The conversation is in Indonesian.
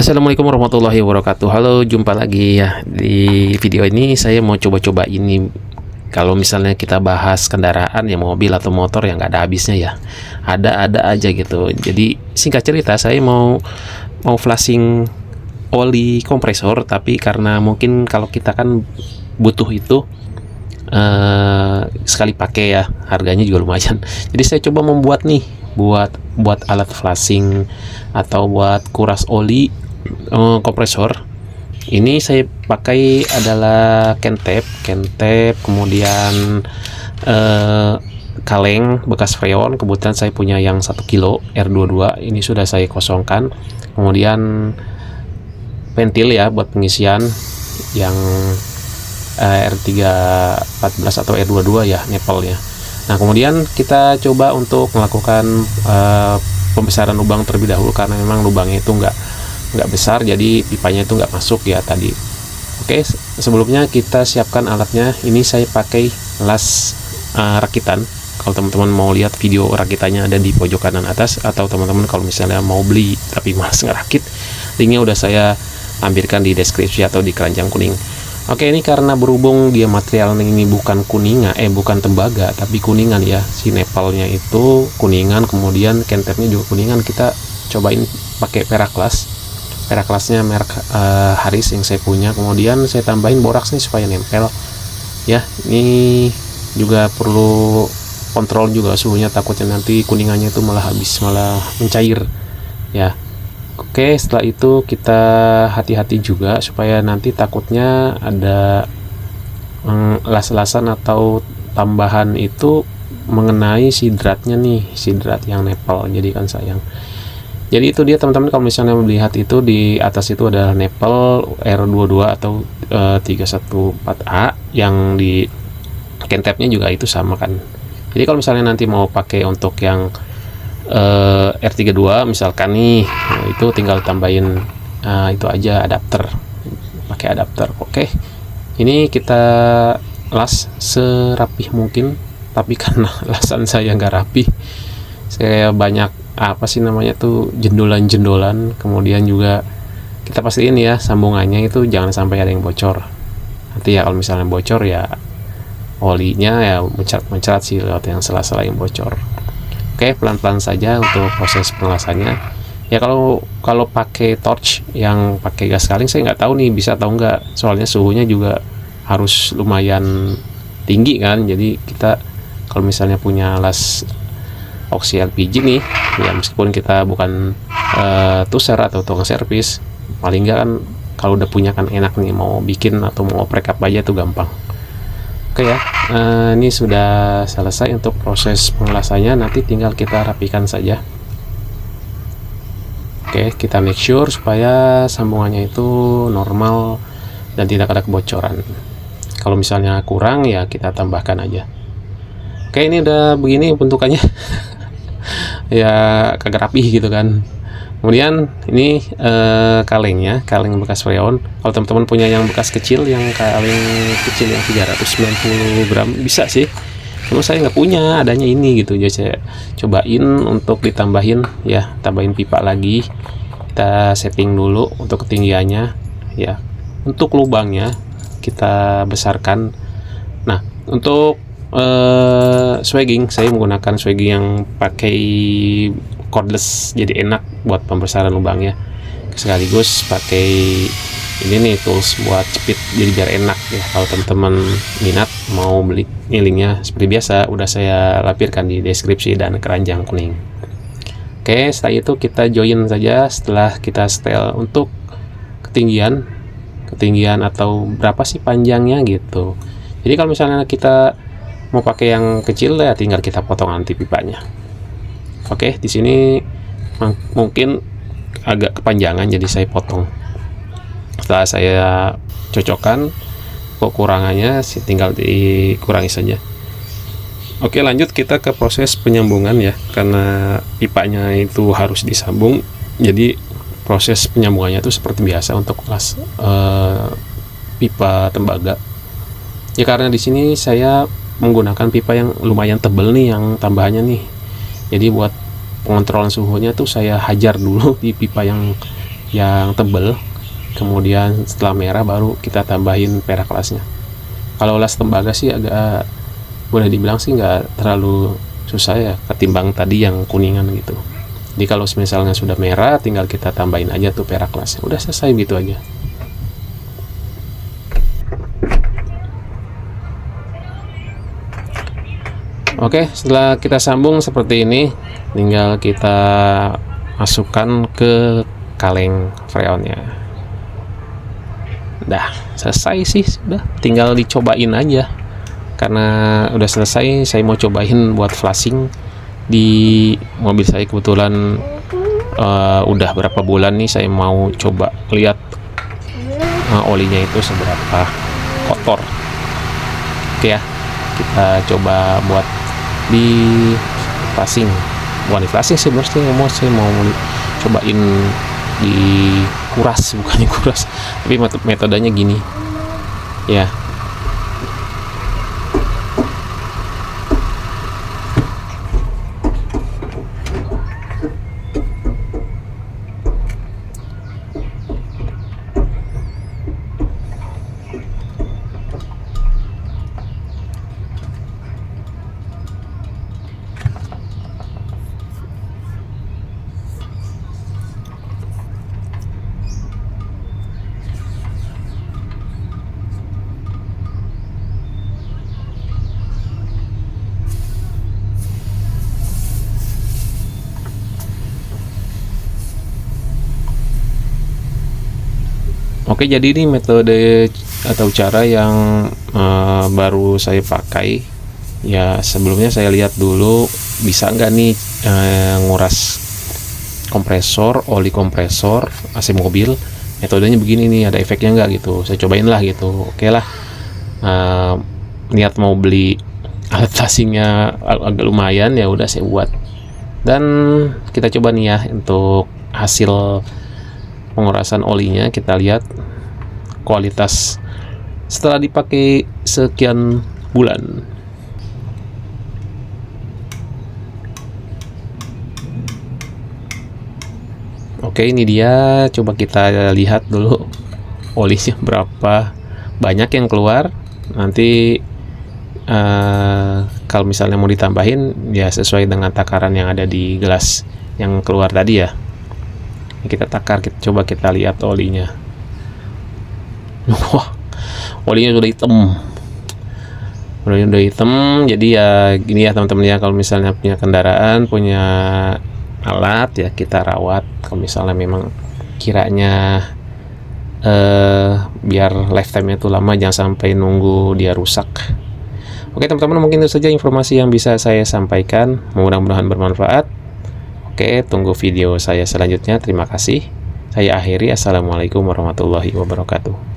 Assalamualaikum warahmatullahi wabarakatuh. Halo, jumpa lagi ya. Di video ini saya mau coba-coba ini. Kalau misalnya kita bahas kendaraan ya, mobil atau motor yang nggak ada habisnya ya. Ada aja gitu. Jadi singkat cerita, saya mau flashing oli kompresor, tapi karena mungkin kalau kita kan butuh itu sekali pakai ya, harganya juga lumayan. Jadi saya coba membuat nih, buat alat flashing atau buat kuras oli kompresor. Ini saya pakai adalah Kentep, kemudian kaleng bekas freon. Kebetulan saya punya yang 1 kilo R22. Ini sudah saya kosongkan. Kemudian ventil ya buat pengisian yang R314 atau R22 ya, nepelnya. Nah, kemudian kita coba untuk melakukan pembesaran lubang terlebih dahulu, karena memang lubangnya itu nggak besar, jadi pipanya itu nggak masuk ya tadi. Oke, sebelumnya kita siapkan alatnya. Ini saya pakai las rakitan. Kalau teman-teman mau lihat video rakitannya ada di pojok kanan atas, atau teman-teman kalau misalnya mau beli tapi malas ngerakit, linknya udah saya lampirkan di deskripsi atau di keranjang kuning. Oke, ini karena berhubung dia materialnya ini bukan kuningan, bukan tembaga, tapi kuningan ya. Si nepalnya itu kuningan, kemudian kentepnya juga kuningan. Kita cobain pakai Peraclasnya merek Haris yang saya punya. Kemudian saya tambahin boraks nih supaya nempel. Ya, ini juga perlu kontrol juga suhunya, takutnya nanti kuningannya itu malah habis, malah mencair. Ya. Oke, setelah itu kita hati-hati juga supaya nanti takutnya ada las-lasan atau tambahan itu mengenai sidratnya nih, sidrat yang nepal, jadi kan sayang. Jadi itu dia teman-teman, kalau misalnya melihat itu di atas itu ada nepal R22 atau 314A, yang di kentepnya juga itu sama kan. Jadi kalau misalnya nanti mau pakai untuk yang R32 misalkan nih, itu tinggal tambahin itu aja, adapter, pakai adapter. Oke, ini kita las serapih mungkin, tapi karena lasan saya nggak rapi, saya banyak apa sih namanya tuh, jendolan, kemudian juga kita pastiin ya sambungannya itu jangan sampai ada yang bocor. Nanti ya kalau misalnya bocor ya olinya ya mencerat sih lewat yang sela-sela yang bocor. Oke, pelan-pelan saja untuk proses pengelasannya. Ya kalau pakai torch yang pakai gas kaling, saya nggak tahu nih bisa atau nggak, soalnya suhunya juga harus lumayan tinggi kan. Jadi kita kalau misalnya punya las oksi LPG nih, ya meskipun kita bukan tuser atau tukang servis, paling nggak kan kalau udah punya kan enak nih, mau bikin atau mau oprek apa aja tuh gampang. Oke ya, ini sudah selesai untuk proses pengelasannya. Nanti tinggal kita rapikan saja. Oke, kita make sure supaya sambungannya itu normal dan tidak ada kebocoran. Kalau misalnya kurang ya kita tambahkan aja. Oke, ini udah begini bentukannya. Ya kagak rapih gitu kan. Kemudian ini kalengnya, kaleng bekas freon. Kalau teman-teman punya yang bekas kecil, yang kaleng kecil yang 390 gram bisa sih. Cuma saya nggak punya, adanya ini gitu. Jadi saya cobain untuk ditambahin ya, tambahin pipa lagi. Kita setting dulu untuk ketinggiannya ya. Untuk lubangnya kita besarkan. Nah, untuk swagging, saya menggunakan swagging yang pakai cordless, jadi enak buat pembesaran lubangnya. Sekaligus pakai ini nih tools buat cepit, jadi biar enak ya. Kalau teman-teman minat mau beli, linknya seperti biasa udah saya lampirkan di deskripsi dan keranjang kuning. Oke, setelah itu kita join saja. Setelah kita setel untuk ketinggian atau berapa sih panjangnya gitu. Jadi kalau misalnya kita mau pakai yang kecil ya tinggal kita potong nanti pipanya. Oke, di sini mungkin agak kepanjangan, jadi saya potong. Setelah saya cocokkan kekurangannya, tinggal dikurangi saja. Oke, lanjut kita ke proses penyambungan ya, karena pipanya itu harus disambung. Jadi proses penyambungannya itu seperti biasa untuk las pipa tembaga. Ya karena di sini saya menggunakan pipa yang lumayan tebal nih, yang tambahannya nih. Jadi buat pengontrolan suhunya tuh saya hajar dulu di pipa yang yang tebel, kemudian setelah merah baru kita tambahin perak lasnya. Kalau las tembaga sih agak, boleh dibilang sih nggak terlalu susah ya ketimbang tadi yang kuningan gitu. Jadi kalau misalnya sudah merah, tinggal kita tambahin aja tuh perak lasnya, udah selesai gitu aja. Oke, setelah kita sambung seperti ini, tinggal kita masukkan ke kaleng freonnya. Dah selesai sih, sudah tinggal dicobain aja. Karena udah selesai, saya mau cobain buat flashing di mobil saya. Kebetulan udah berapa bulan nih saya mau coba lihat olinya itu seberapa kotor. Oke ya, kita coba buat di flashing. Bukan di flashing sih, sebenarnya saya mau cobain dikuras, bukan dikuras, tapi metodenya gini ya. Oke, jadi ini metode atau cara yang baru saya pakai ya. Sebelumnya saya lihat dulu bisa nggak nih nguras kompresor, oli kompresor AC mobil. Metodenya begini nih, ada efeknya nggak gitu. Saya cobain lah gitu. Oke lah, niat mau beli alat flashingnya agak lumayan, ya udah saya buat. Dan kita coba nih ya untuk hasil pengurasan olinya. Kita lihat kualitas setelah dipakai sekian bulan. Oke, ini dia, coba kita lihat dulu olinya berapa banyak yang keluar. Nanti kalau misalnya mau ditambahin ya sesuai dengan takaran yang ada di gelas yang keluar tadi ya. Kita takar, coba kita lihat olinya. Wah, olinya sudah hitam. Udah hitam. Jadi ya gini ya teman-teman ya, kalau misalnya punya kendaraan, punya alat ya, kita rawat. Kalau misalnya memang kiranya biar lifetime-nya itu lama, jangan sampai nunggu dia rusak. Oke teman-teman, mungkin itu saja informasi yang bisa saya sampaikan. Mudah-mudahan bermanfaat. Oke, tunggu video saya selanjutnya. Terima kasih. Saya akhiri. Assalamualaikum warahmatullahi wabarakatuh.